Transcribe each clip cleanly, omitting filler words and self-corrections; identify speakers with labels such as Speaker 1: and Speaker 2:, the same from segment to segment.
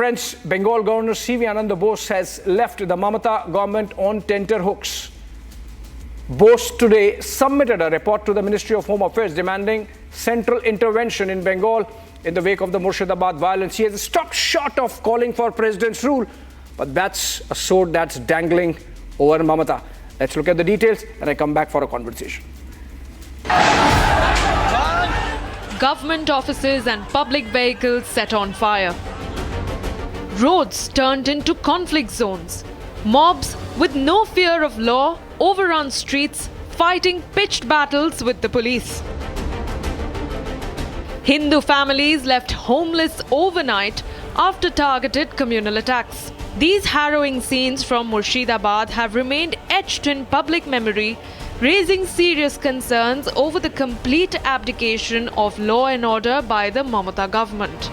Speaker 1: Friends, Bengal Governor C.V. Ananda Bose has left the Mamata government on tenterhooks. Bose today submitted a report to the Ministry of Home Affairs demanding central intervention in Bengal in the wake of the Murshidabad violence. He has stopped short of calling for president's rule, but that's a sword that's dangling over Mamata. Let's look at the details and I come back for a conversation.
Speaker 2: Government offices and public vehicles set on fire. Roads turned into conflict zones. Mobs with no fear of law overrun streets, fighting pitched battles with the police. Hindu families left homeless overnight after targeted communal attacks. These harrowing scenes from Murshidabad have remained etched in public memory, raising serious concerns over the complete abdication of law and order by the Mamata government.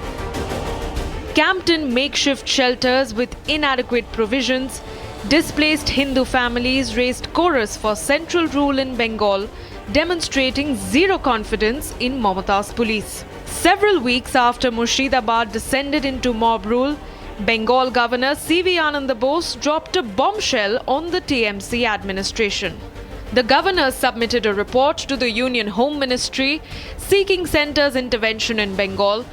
Speaker 2: Camped in makeshift shelters with inadequate provisions, displaced Hindu families raised chorus for central rule in Bengal, demonstrating zero confidence in Mamata's police. Several weeks after Murshidabad descended into mob rule, Bengal Governor C.V. Ananda Bose dropped a bombshell on the TMC administration. The governor submitted a report to the Union Home Ministry seeking centre's intervention in Bengal.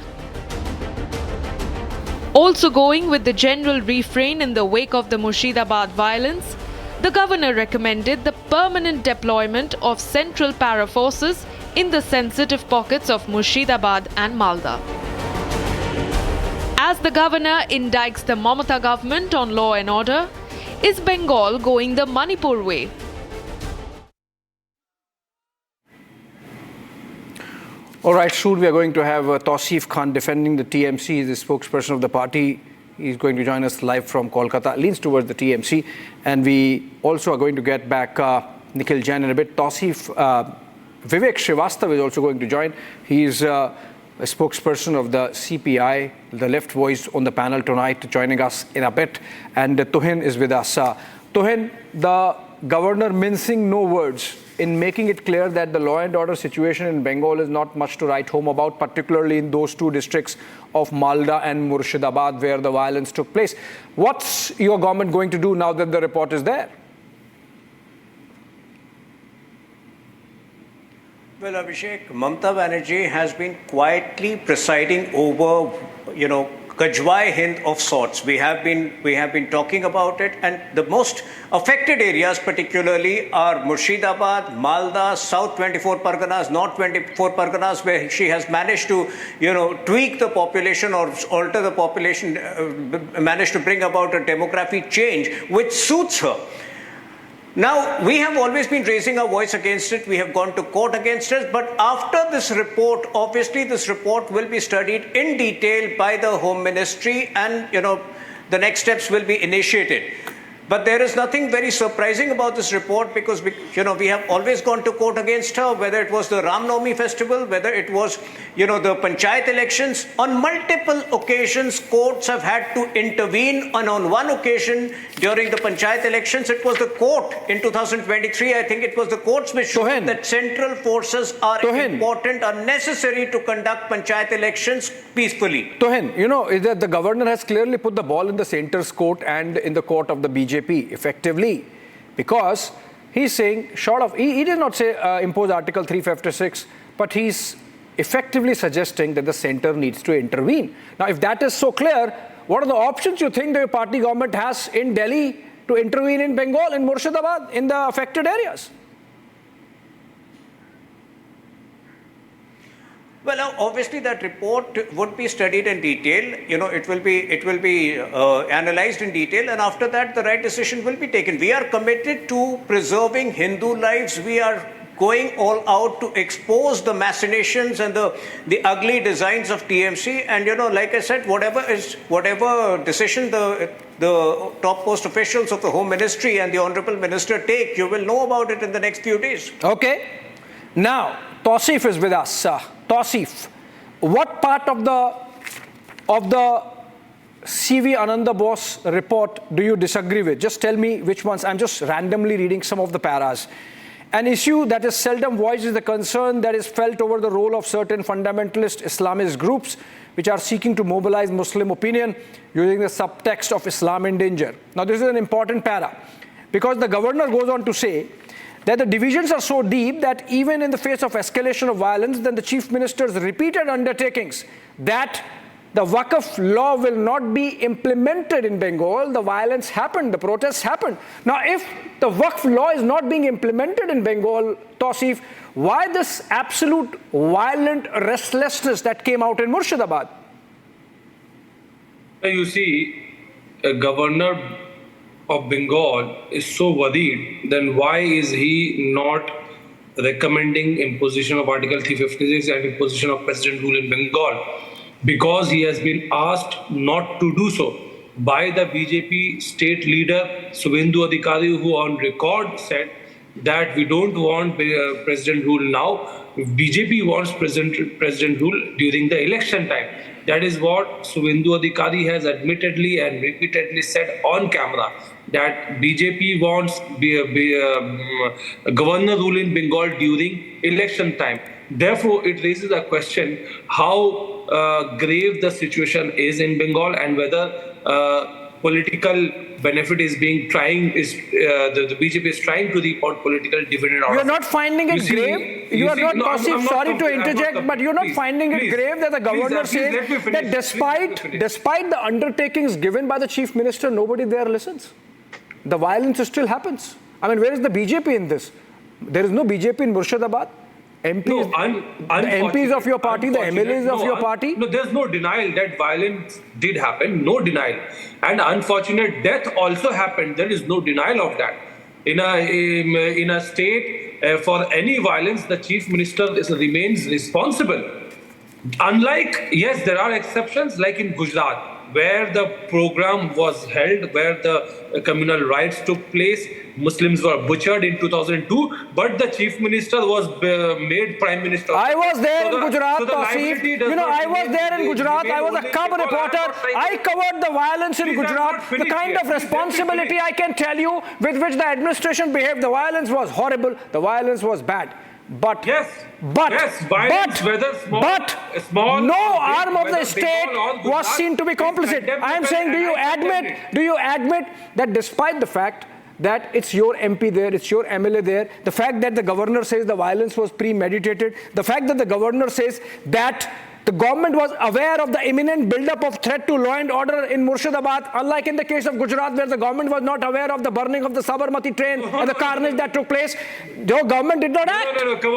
Speaker 2: Also going with the general refrain in the wake of the Murshidabad violence, the governor recommended the permanent deployment of central para-forces in the sensitive pockets of Murshidabad and Malda. As the governor indicts the Mamata government on law and order, is Bengal going the Manipur way?
Speaker 1: All right, soon we are going to have Tausif Khan defending the TMC. He is the spokesperson of the party. He's going to join us live from Kolkata, leans towards the TMC. And we also are going to get back Nikhil Jain in a bit. Tausif, Vivek Srivastava is also going to join. He's a spokesperson of the CPI, the left voice on the panel tonight, joining us in a bit. And Tuhin is with us. Tuhin, the governor mincing no words in making it clear that the law and order situation in Bengal is not much to write home about, particularly in those two districts of Malda and Murshidabad where the violence took place. What's your government going to do now that the report is there?
Speaker 3: Well, Abhishek, Mamata Banerjee has been quietly presiding over, Kajwai Hind of sorts. We have been talking about it, and the most affected areas particularly are Murshidabad, Malda, South 24 Parganas, North 24 Parganas, where she has managed to, tweak the population or alter the population, managed to bring about a demographic change which suits her. Now, we have always been raising our voice against it. We have gone to court against it. But after this report, obviously this report will be studied in detail by the Home Ministry and, the next steps will be initiated. But there is nothing very surprising about this report because, we have always gone to court against her, whether it was the Ram Navami festival, whether it was, the Panchayat elections. On multiple occasions, courts have had to intervene. And on one occasion, during the Panchayat elections, it was the court in 2023. I think it was the courts which showed that central forces are important, are necessary to conduct Panchayat elections peacefully.
Speaker 1: Tuhin, the governor has clearly put the ball in the centre's court and in the court of the BJP. Effectively, because he's saying he did not say impose Article 356, but he's effectively suggesting that the centre needs to intervene. Now, if that is so clear, what are the options you think the party government has in Delhi to intervene in Bengal, in Murshidabad, in the affected areas?
Speaker 3: Well, obviously that report would be studied in detail. It will be analyzed in detail, and after that, the right decision will be taken. We are committed to preserving Hindu lives. We are going all out to expose the machinations and the ugly designs of TMC. And like I said, whatever decision the top post officials of the Home Ministry and the Honourable Minister take, you will know about it in the next few days.
Speaker 1: Okay. Now, Tausif is with us. Tausif, what part of the C.V. Ananda Bose report do you disagree with? Just tell me which ones. I'm just randomly reading some of the paras. An issue that is seldom voiced is the concern that is felt over the role of certain fundamentalist Islamist groups which are seeking to mobilize Muslim opinion using the subtext of Islam in danger. Now, this is an important para, because the governor goes on to say that the divisions are so deep that even in the face of escalation of violence, then the chief minister's repeated undertakings that the Waqf law will not be implemented in Bengal, the violence happened, the protests happened. Now, if the Waqf law is not being implemented in Bengal, Tausif, why this absolute violent restlessness that came out in Murshidabad?
Speaker 4: You see, a governor of Bengal is so worried, then why is he not recommending imposition of Article 356 and imposition of president rule in Bengal? Because he has been asked not to do so by the BJP state leader Suvendu Adhikari, who on record said that we don't want president rule now. BJP wants president rule during the election time. That is what Suvendu Adhikari has admittedly and repeatedly said on camera, that BJP wants governor rule in Bengal during election time. Therefore, it raises a question how grave the situation is in Bengal, and whether political benefit is being the BJP is trying to reap out political dividend out of it.
Speaker 1: You are not finding it grave? You are not, Tausif, sorry to interject, but you are not finding it grave that the governor says that despite the undertakings given by the chief minister, nobody there listens? The violence still happens. I mean, where is the BJP in this? There is no BJP in Murshidabad. MPs, the MPs of your party, the MLAs of your party?
Speaker 4: No, there's no denial that violence did happen, no denial. And unfortunate death also happened, there is no denial of that. In a state, for any violence, the chief minister remains responsible. Unlike, yes, there are exceptions, like in Gujarat, where the program was held, where the communal riots took place, Muslims were butchered in 2002, but the chief minister was made prime minister.
Speaker 1: I was there in Gujarat, Tausif. You know, I was there in Gujarat. I was a cub reporter. I covered the violence in Gujarat. The kind of responsibility, I can tell you, with which the administration behaved, the violence was horrible. The violence was bad. But
Speaker 4: violence, whether small,
Speaker 1: no arm of the state was seen to be complicit. I am saying, do you admit that despite the fact that it's your MP there, it's your MLA there, the fact that the governor says the violence was premeditated, the fact that the governor says that the government was aware of the imminent build-up of threat to law and order in Murshidabad, unlike in the case of Gujarat, where the government was not aware of the burning of the Sabarmati train and the carnage that took place, the government did not act.
Speaker 4: No, come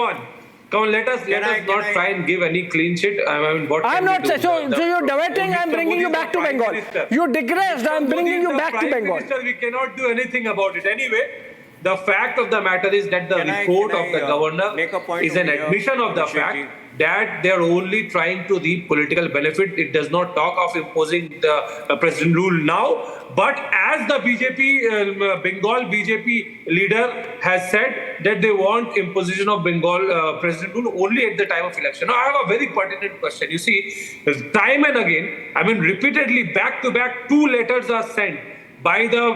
Speaker 4: on, let us not try and give any clean sheet.
Speaker 1: I'm not saying, so you're diverting, I'm bringing you back to Bengal. You digressed, I'm bringing you back to Bengal.
Speaker 4: We cannot do anything about it. Anyway, the fact of the matter is that the report of the governor is an admission of the fact that they are only trying to reap political benefit. It does not talk of imposing the president rule now. But as the Bengal BJP leader has said that they want imposition of Bengal president rule only at the time of election. Now, I have a very pertinent question. You see, time and again, repeatedly, back to back, 2 letters are sent by the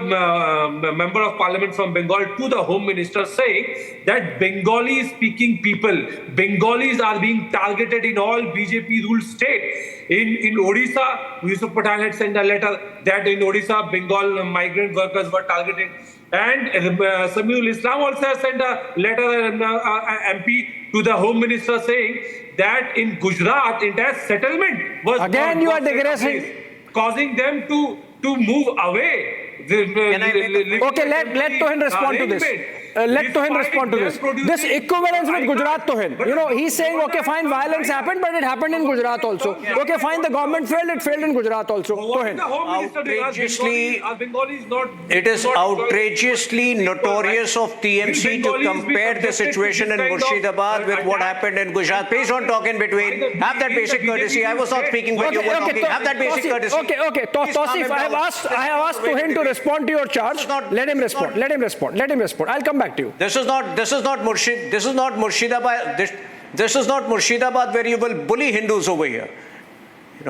Speaker 4: member of parliament from Bengal to the home minister, saying that Bengali speaking people, Bengalis are being targeted in all BJP ruled states. In Odisha, Yusuf Pathan had sent a letter that in Odisha, Bengal migrant workers were targeted. And Samiul Islam also has sent a letter, MP, to the home minister saying that in Gujarat, entire settlement was
Speaker 1: again you are digressing,
Speaker 4: causing them to move away.
Speaker 1: Okay, let Tohin respond to this. Let Tohin respond to this. This equivalence with Gujarat, Tohin. You know, he's saying, okay, fine, violence happened, but it happened in Gujarat also. Okay, fine, the government failed, it failed in Gujarat also. Tohin.
Speaker 3: It is outrageously notorious of TMC to compare the situation in Murshidabad with what happened in Gujarat. Please don't talk in between. Have that basic courtesy. I was not speaking when you were talking. Have that basic courtesy.
Speaker 1: Okay. Tausif, I have asked Tohin to respond to your charge. Let him respond. I'll come back to you.
Speaker 3: This is not Murshidabad. This is not Murshidabad where you will bully Hindus over here.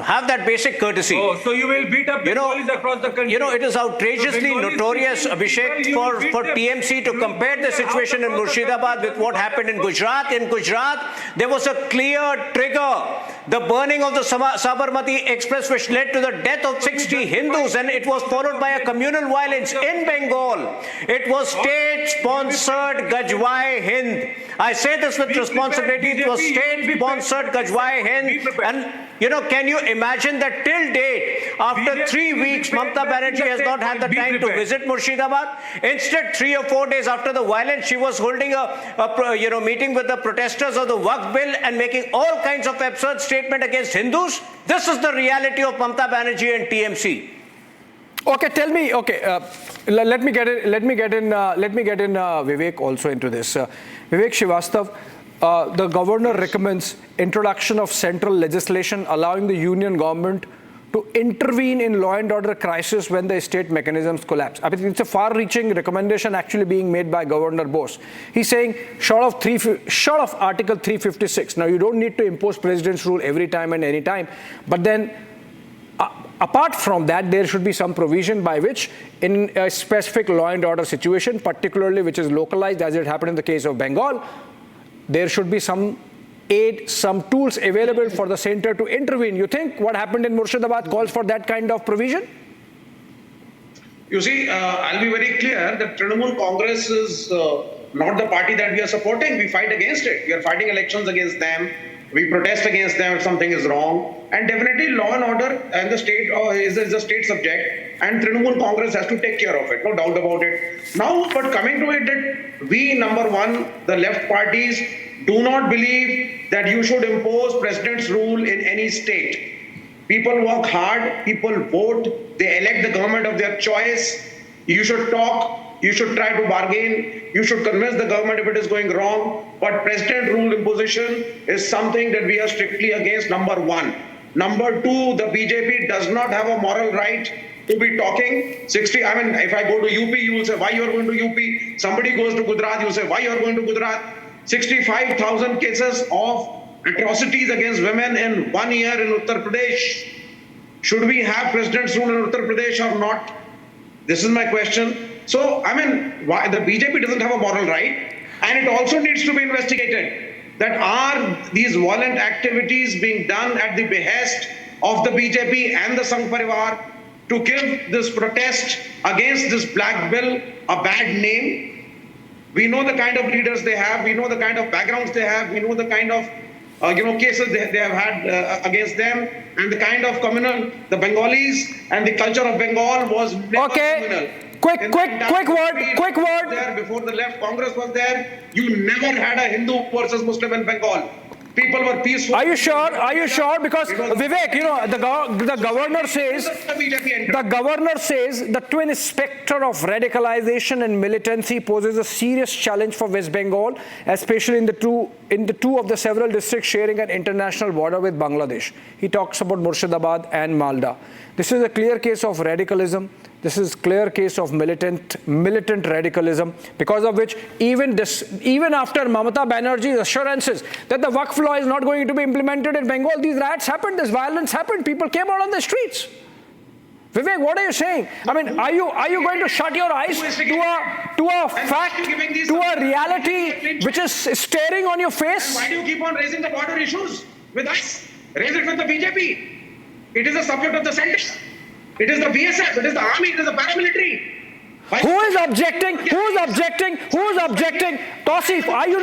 Speaker 3: have that basic courtesy.
Speaker 4: Oh, so you will beat up Bengalis across the country.
Speaker 3: It is outrageously notorious, Abhishek, for TMC to compare the situation in Murshidabad with what happened in Gujarat. In Gujarat, there was a clear trigger, the burning of the Sabarmati Express, which led to the death of 60 Hindus, and it was followed by a communal violence in Bengal. It was state-sponsored Gajwai Hind. I say this with responsibility. It was state-sponsored Gajwai Hind. And, can you imagine that till date, after 3 weeks, Mamata Banerjee has not had the time to visit Murshidabad? Instead, 3 or 4 days after the violence, she was holding a meeting with the protesters of the Waqf bill and making all kinds of absurd statements against Hindus. This is the reality of Mamata Banerjee and TMC.
Speaker 1: Okay, tell me. Okay, let me get in Vivek also into this. Vivek Srivastav, the governor recommends introduction of central legislation allowing the union government to intervene in law and order crisis when the state mechanisms collapse. I mean, it's a far-reaching recommendation actually being made by Governor Bose. He's saying, short of Article 356. Now, you don't need to impose president's rule every time and any time, but then apart from that, there should be some provision by which in a specific law and order situation, particularly which is localized as it happened in the case of Bengal, there should be some aid, some tools available for the center to intervene. You think what happened in Murshidabad calls for that kind of provision?
Speaker 5: You see, I'll be very clear that Trinamool Congress is not the party that we are supporting. We fight against it. We are fighting elections against them. We protest against them if something is wrong. And definitely law and order and the state is a state subject, and Trinamool Congress has to take care of it, no doubt about it. Now, but coming to it, that we, number one, the left parties, do not believe that you should impose president's rule in any state. People work hard, people vote, they elect the government of their choice. You should talk. You should try to bargain. You should convince the government if it is going wrong. But president rule imposition is something that we are strictly against, number one. Number two, the BJP does not have a moral right to be talking. If I go to UP, you will say, why you are going to UP? Somebody goes to Gujarat, you will say, why you are going to Gujarat? 65,000 cases of atrocities against women in 1 year in Uttar Pradesh. Should we have president's rule in Uttar Pradesh or not? This is my question. So, why the BJP doesn't have a moral right, and it also needs to be investigated. That are these violent activities being done at the behest of the BJP and the Sangh Parivar to give this protest against this black bill a bad name? We know the kind of leaders they have, we know the kind of backgrounds they have, we know the kind of cases they have had against them, and the kind of the Bengalis and the culture of Bengal was never criminal.
Speaker 1: Quick word.
Speaker 5: There, before the left Congress was there, you never had a Hindu versus Muslim in Bengal. People were peaceful.
Speaker 1: Are you sure? Because Vivek, the governor says the twin spectre of radicalization and militancy poses a serious challenge for West Bengal, especially in the two of the several districts sharing an international border with Bangladesh. He talks about Murshidabad and Malda. This is a clear case of radicalism. This is a clear case of militant radicalism, because of which even after Mamata Banerjee's assurances that the Waqf law is not going to be implemented in Bengal, these riots happened, this violence happened, people came out on the streets. Vivek, what are you saying? Are you going to shut your eyes to a fact, to a reality which is staring on your face?
Speaker 5: Why do you keep on raising the border issues with us? Raise it with the BJP. It is a subject of the center. It is the BSF, it is the army, it is the paramilitary.
Speaker 1: Who is objecting? Tausif, are you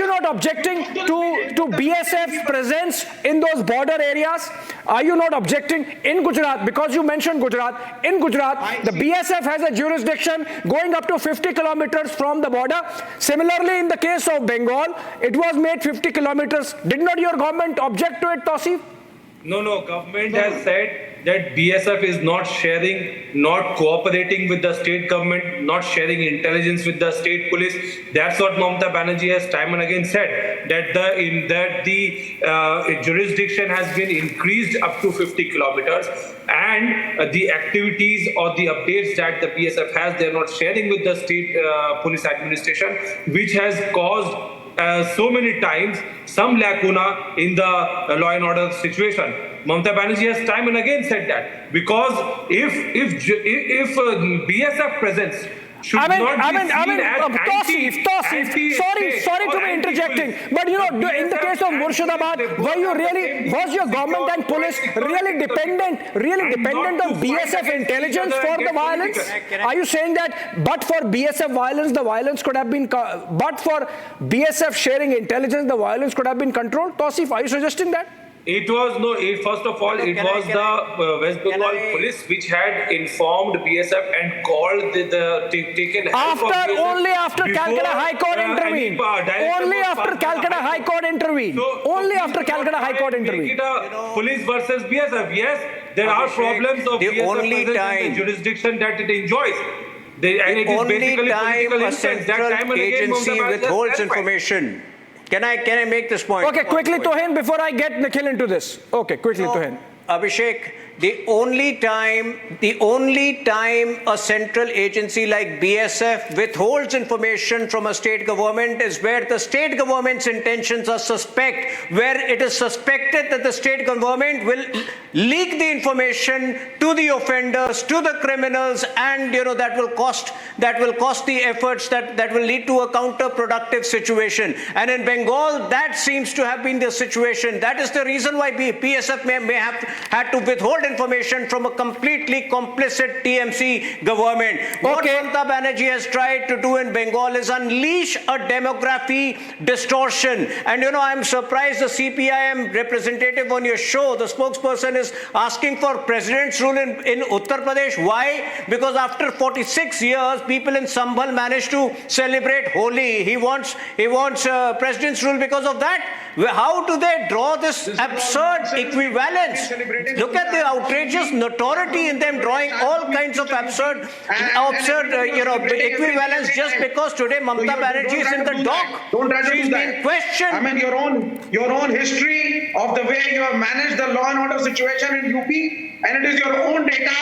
Speaker 1: not objecting to BSF presence in those border areas? Are you not objecting in Gujarat? Because you mentioned Gujarat. In Gujarat, the BSF has a jurisdiction going up to 50 kilometers from the border. Similarly, in the case of Bengal, it was made 50 kilometers. Did not your government object to it, Tausif?
Speaker 4: No, government has said that BSF is not sharing, not cooperating with the state government, not sharing intelligence with the state police. That's what Mamata Banerjee has time and again said, that the jurisdiction has been increased up to 50 kilometers, and the activities or the updates that the BSF has, they're not sharing with the state police administration, which has caused so many times some lacuna in the law and order situation. Mamata Banerjee has time and again said that. Because if BSF presence should not be seen as
Speaker 1: Tausif, sorry to be interjecting, but in the case of Murshidabad, was your government and police really dependent on BSF intelligence for the violence? Are you saying that but for BSF violence, the violence could have been, but for BSF sharing intelligence, the violence could have been controlled? Tausif, are you suggesting that?
Speaker 4: It was first of all, it was the West Bengal police which had informed BSF and called taken help of BSF
Speaker 1: only after Calcutta High Court intervened. Only after Calcutta High Court intervened. Only after Calcutta High Court intervened.
Speaker 4: Police versus BSF. Yes, there are problems of BSF presence in the jurisdiction that it enjoys.
Speaker 3: The only time a central agency withholds information. Can I make this point?
Speaker 1: Okay, quickly to him before I get Nikhil into this. Okay, quickly to him.
Speaker 3: Abhishek, the only time a central agency like BSF withholds information from a state government is where the state government's intentions are suspect, where it is suspected that the state government will leak the information to the offenders, to the criminals, and that will cost the efforts, that will lead to a counterproductive situation. And in Bengal, that seems to have been the situation. That is the reason why BSF may have had to withhold information from a completely complicit TMC government. What Mamata Banerjee has tried to do in Bengal is unleash a demography distortion. And I'm surprised the CPIM representative on your show, the spokesperson, is asking for president's rule in Uttar Pradesh. Why? Because after 46 years, people in Sambhal managed to celebrate Holi. He wants president's rule because of that. How do they draw this absurd equivalence? Look at the outrageous notoriety in them drawing all kinds of absurd equivalence just because today Mamata Banerjee is in the dock. She's being questioned.
Speaker 5: I mean, your own history of the way you have managed the law and order situation in UP, and it is your own data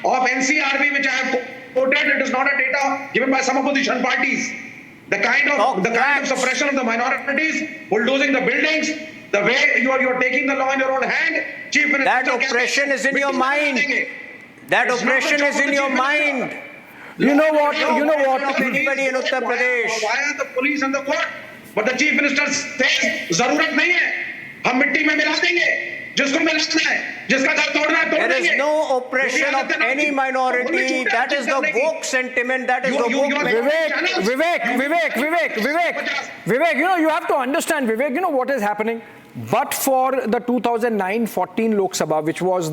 Speaker 5: of NCRB which I have quoted. It is not a data given by some opposition parties. The kind of suppression of the minorities, bulldozing the buildings, the way you are taking the law in your own hand, Chief Minister.
Speaker 3: That oppression is in your mind. That oppression is in your mind.
Speaker 1: You know what?
Speaker 3: Anybody in Uttar Pradesh.
Speaker 5: Why are the police and the court? But the Chief Minister says, "Zarurat nahi hai. Hum mitti mein mila denge. Jisko milana hai. Jiska ghar todna hai, tod denge."
Speaker 3: There is no oppression of any minority. That is the woke sentiment. That is the woke.
Speaker 1: Vivek, you have to understand, Vivek, what is happening. But for the 2009-14 Lok Sabha, which was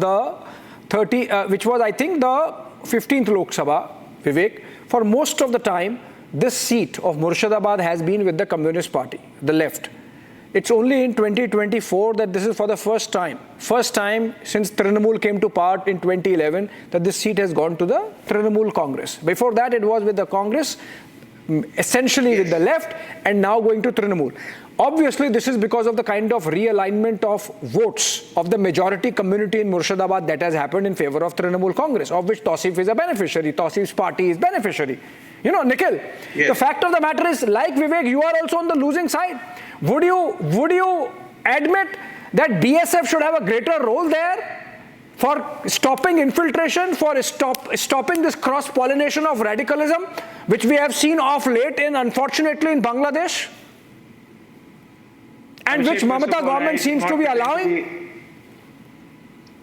Speaker 1: I think the 15th Lok Sabha, Vivek, for most of the time, this seat of Murshidabad has been with the Communist Party, the left. It's only in 2024 that this is for the first time since Trinamool came to power in 2011, that this seat has gone to the Trinamool Congress. Before that, it was with the Congress, essentially with the left, and now going to Trinamool. Obviously, this is because of the kind of realignment of votes of the majority community in Murshidabad that has happened in favor of Trinamool Congress, of which Tausif is a beneficiary. Tausif's party is beneficiary. Nikhil, the fact of the matter is, like Vivek, you are also on the losing side. Would you admit that BSF should have a greater role there for stopping infiltration, for stopping this cross-pollination of radicalism, which we have seen of late unfortunately in Bangladesh? And which Mamata government seems to be allowing?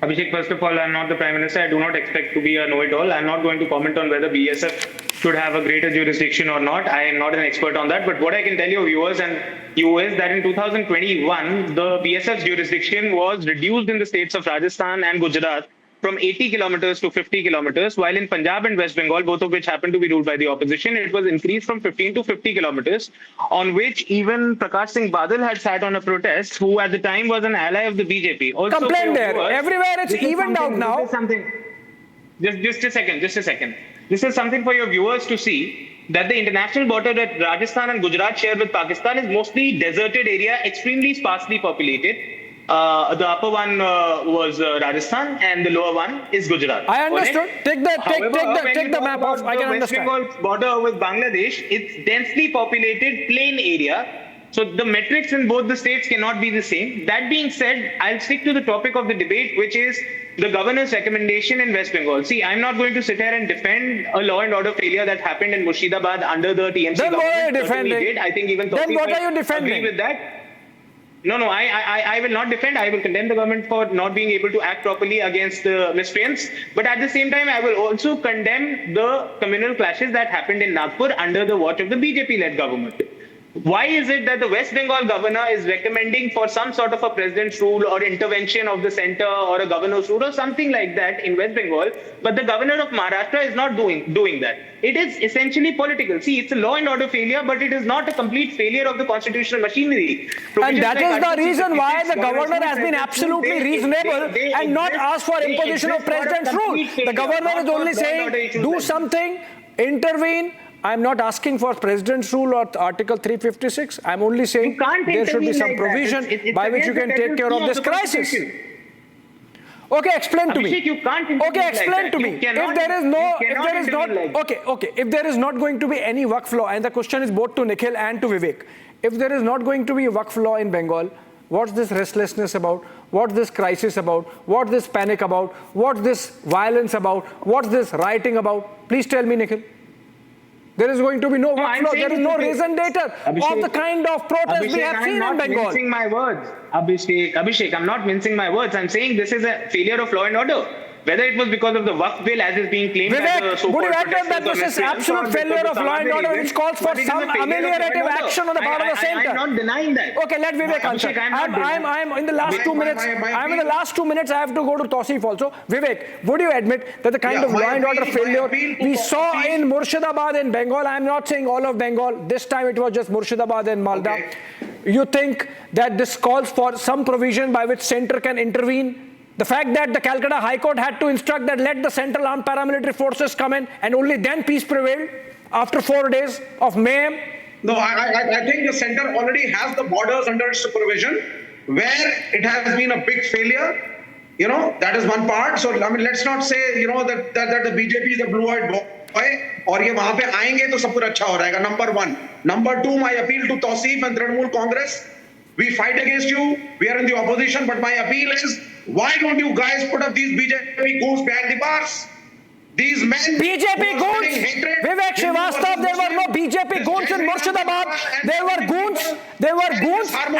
Speaker 6: Abhishek, first of all, I'm not the Prime Minister. I do not expect to be a know-it-all. I'm not going to comment on whether BSF should have a greater jurisdiction or not. I am not an expert on that. But what I can tell you, viewers and you, is that in 2021, the BSF's jurisdiction was reduced in the states of Rajasthan and Gujarat from 80 kilometers to 50 kilometers, while in Punjab and West Bengal, both of which happen to be ruled by the opposition, it was increased from 15 to 50 kilometers, on which even Prakash Singh Badal had sat on a protest, who at the time was an ally of the BJP. Also,
Speaker 1: complaint there. Everywhere it's evened out now.
Speaker 6: Just a second. This is something for your viewers to see, that the international border that Rajasthan and Gujarat share with Pakistan is mostly deserted area, extremely sparsely populated. The upper one was Rajasthan, and the lower one is Gujarat.
Speaker 1: I understood. Take the map off. I can understand.
Speaker 6: West Bengal border with Bangladesh, it's densely populated plain area, So the metrics in both the states cannot be the same. That being said, I'll stick to the topic of the debate, which is the governor's recommendation in West Bengal. See, I'm not going to sit here and defend a law and order failure that happened in Murshidabad under the TMC
Speaker 1: then
Speaker 6: government.
Speaker 1: What are you defending?
Speaker 6: Did. I think even
Speaker 1: then what are you defending?
Speaker 6: Agree with that. No, I will not defend. I will condemn the government for not being able to act properly against the miscreants. But at the same time, I will also condemn the communal clashes that happened in Nagpur under the watch of the BJP-led government. Why is it that the West Bengal governor is recommending for some sort of a president's rule or intervention of the center or a governor's rule or something like that in West Bengal, but the governor of Maharashtra is not doing that? It is essentially political. See, it's a law and order failure, but it is not a complete failure of the constitutional machinery.
Speaker 1: And that is the reason why the governor has been absolutely reasonable and not asked for imposition of president's rule. The governor is only saying, do something, intervene. I'm not asking for president's rule or Article 356. I'm only saying there should be some provision by which you can take care of this crisis. Okay, explain to me. Okay, explain to me. If there is not going to be any Waqf law, and the question is both to Nikhil and to Vivek, if there is not going to be a Waqf law in Bengal, what's this restlessness about? What's this crisis about? What's this panic about? What's this violence about? What's this rioting about? Please tell me, Nikhil. There is going to be no Waqf law. There is no reason data of the kind of protest we have seen in Bengal.
Speaker 6: I'm not mincing my words. Abhishek, I'm not mincing my words. I'm saying this is a failure of law and order. Whether it was because of the Waqf bill as is being claimed by the so-called
Speaker 1: would you admit that this is absolute failure of law and order which calls for some ameliorative action on the part of the center?
Speaker 6: I'm not denying that.
Speaker 1: Okay, let Vivek answer. I'm in the last 2 minutes. I have to go to Tausif also. Vivek, would you admit that the kind of law and order failure we saw in Murshidabad in Bengal, I'm not saying all of Bengal, this time it was just Murshidabad and Malda. Okay. You think that this calls for some provision by which center can intervene? The fact that the Calcutta High Court had to instruct that let the Central Armed Paramilitary Forces come in and only then peace prevailed after 4 days of mayhem?
Speaker 5: No, I think the center already has the borders under its supervision where it has been a big failure. You know, that is one part. So, I mean, let's not say, you know, that the BJP is a blue-eyed boy और ये वहां पे आएंगे तो सब कुछ अच्छा हो जाएगा. Number one. Number two, my appeal to Tausif and Trinamool Congress. We fight against you. We are in the opposition, but my appeal is, why don't you guys put up these BJP goons behind the bars? These men...
Speaker 1: BJP goons? Vivek Srivastava, there were no BJP goons in Murshidabad. There were goons. There were goons, and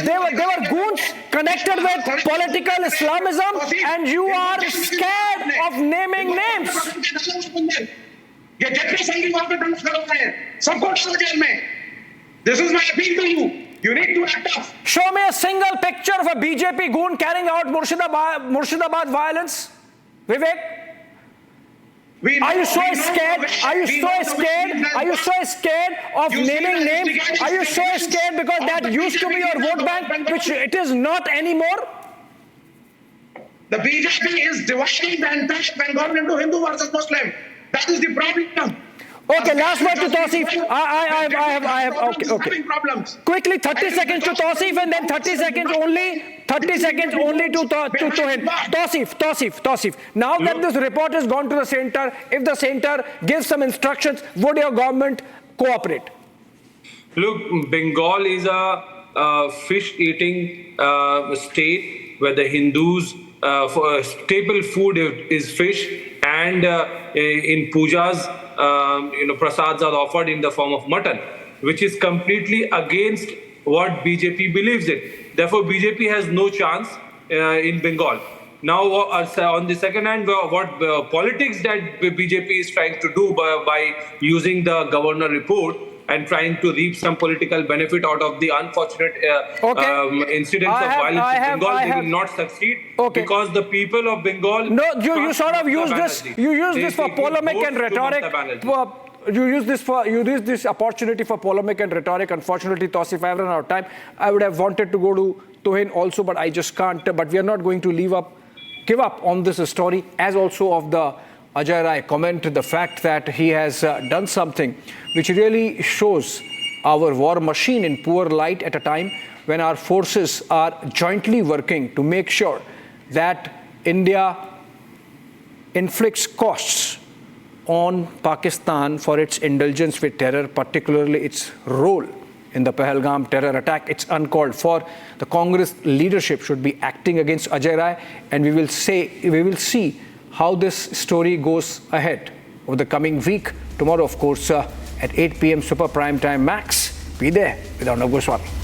Speaker 1: they were goons connected with political Islamism, and you are scared of naming names.
Speaker 5: This is my appeal to you. You need to act up.
Speaker 1: Show me a single picture of a BJP goon carrying out Murshidabad violence. Vivek? Are you so scared? Are you so scared? Are you so scared of naming names? Are you so scared because that used to be your vote bank, which it is not anymore?
Speaker 5: The BJP is dividing the entire Bengal into Hindu versus Muslim. That is the problem.
Speaker 1: Okay, last word to Tausif. I have, okay. Quickly, 30 seconds to Tausif and then 30 seconds only to him. Tausif. Now that this report has gone to the center, if the center gives some instructions, would your government cooperate?
Speaker 4: Look, Bengal is a fish-eating state where the Hindus, for staple food is fish, and in pujas, prasads are offered in the form of mutton, which is completely against what BJP believes in. Therefore, BJP has no chance in Bengal. Now, on the second hand, what politics that BJP is trying to do by using the governor report and trying to reap some political benefit out of the unfortunate incidents of violence in Bengal, they will not succeed because the people of Bengal...
Speaker 1: No, you sort of use this. You use this for polemic and rhetoric. You use this opportunity for polemic and rhetoric. Unfortunately, Tausif, I have run out of time. I would have wanted to go to Tuhin also, but I just can't. But we are not going to give up on this story, as also of the Ajay Rai comment, the fact that he has done something which really shows our war machine in poor light at a time when our forces are jointly working to make sure that India inflicts costs on Pakistan for its indulgence with terror, particularly its role in the Pahalgam terror attack. It's uncalled for. The Congress leadership should be acting against Ajay Rai, and we will see how this story goes ahead over the coming week. Tomorrow, of course, at 8 p.m. Super Prime Time Max. Be there with Arnab Goswami.